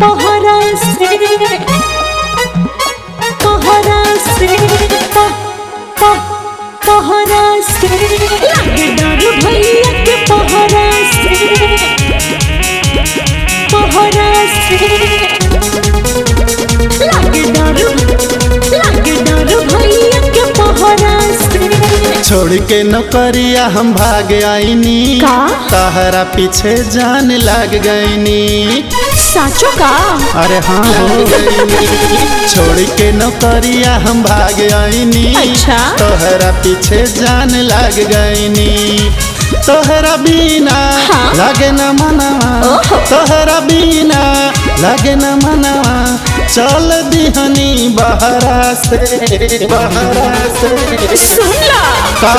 पहरा से पहरा से पहरा से लागे डर भैया के पहरा से पहरा से लागे डर भैया के पहरा से। छोड़ के नौकरिया हम भाग आईनी का? तहरा पीछे जान लग गईनी। साचो का? अरे हाँ हो गईनी। छोड़ के नौकरिया हम भाग आईनी। अच्छा? तोहरा पीछे जान लग गईनी। तोहरा बिना हाँ? लगे न मनवा, ओहो। तोहरा बिना लगे न मनवा, चल दिहनी बहरा से बहरा से। सुन ला का?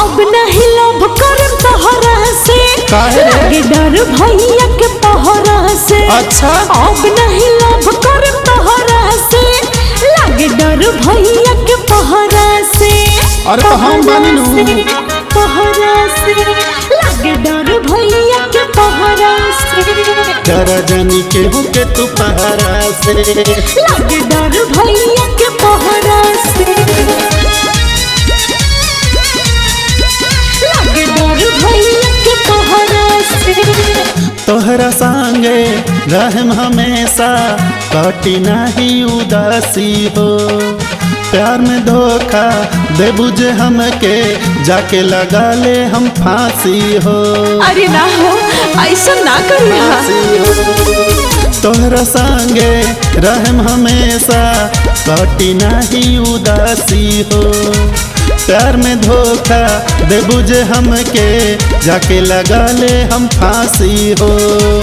अब नहीं लव करम तोहरा से, काहे रे? लागे डर भैया के पहरा से। अच्छा? अब नहीं लव करम तोहरा से, लागे डर भैया के पहरा से। अरे तो हम बानी नु। पहरा से लागे डर भैया के पहरा से। डरा जानी के हो के तू पहरा से। लागे डर भैया के पहरा से। लागे डर भैया के पहरा से। तोहरा संगे रहम हमेशा, कटी नहीं उदासी हो। प्यार में धोखा दे बुझे हमके, जाके लगा ले हम फांसी हो। अरे ना हो, ऐसा ना करिया। तोहरा संगे रहम हमेशा, कटी नहीं उदासी हो। प्यार में धोखा दे बुझे हमके, जाके लगा ले हम फांसी हो।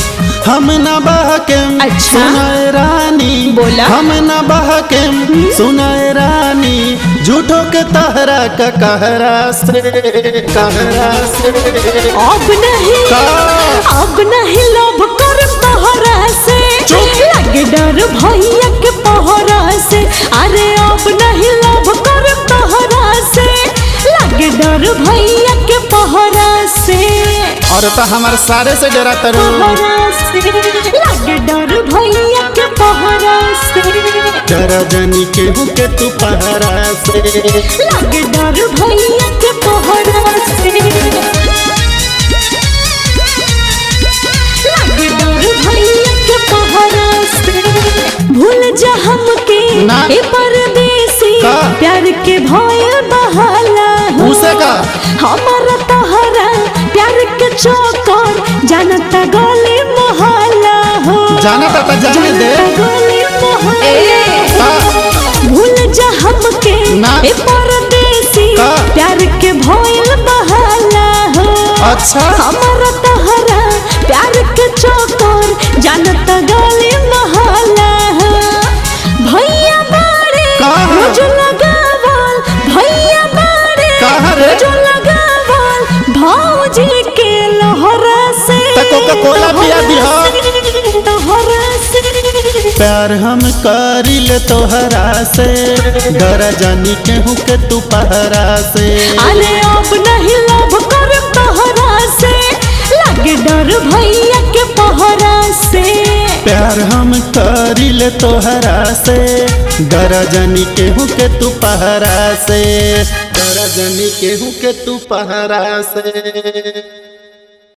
हम न बहकेम अच्छा? सुनाए रानी, बोला? हम न बहकेम सुनाए रानी, झूठो के तहरा का कहरा से कहरा से। अब नहीं का? अब नहीं लव कर पहरा से, लागे डर भैया के पहरा से। अरे अब नहीं लव कर पहरा से, लागे डर भैया के पहरा से। और तो हमारे सारे से डरा तरू। पहरा से लागे डर भैया के पहरा से। डरा जानी के हो के तू पहरा से। लागे डर भैया के पहरा से। लागे डर भैया के पहरा से। भूल जा हमके ना। ए परदेसी, का? प्यार के भय बहाला हो। उसे का? हमारा तोहरा प्यार के चक्कर, जानता गली मोहल्ला हो। जाना तो जाने दे। जानता गली मोहल्ला। का? भूल जा हमके ना। ए परदेसी, का? प्यार के भयल बहाला हो। अच्छा? हमारा तोहरा प्यार के चक्कर, जानता गली मोहल्ला हो। भैया बाड़े कहाँ? रोज लगावल, भैया बाड़े कहाँ रे? रोज लगावल, भौजी के लहरा से। तो कोका-कोला पिया दिहा। लहरा से। प्यार हम करिल तोहरा से, डरा जानी के हो के तू पहरा से। अरे अब नहीं लव कर पहरा से, लागे डर भैया के पहरा से। प्यार हम करिल तोहरा से, डरा जानी के हो के तू पहरा से। डरा जानी के हो के तू पहरा से।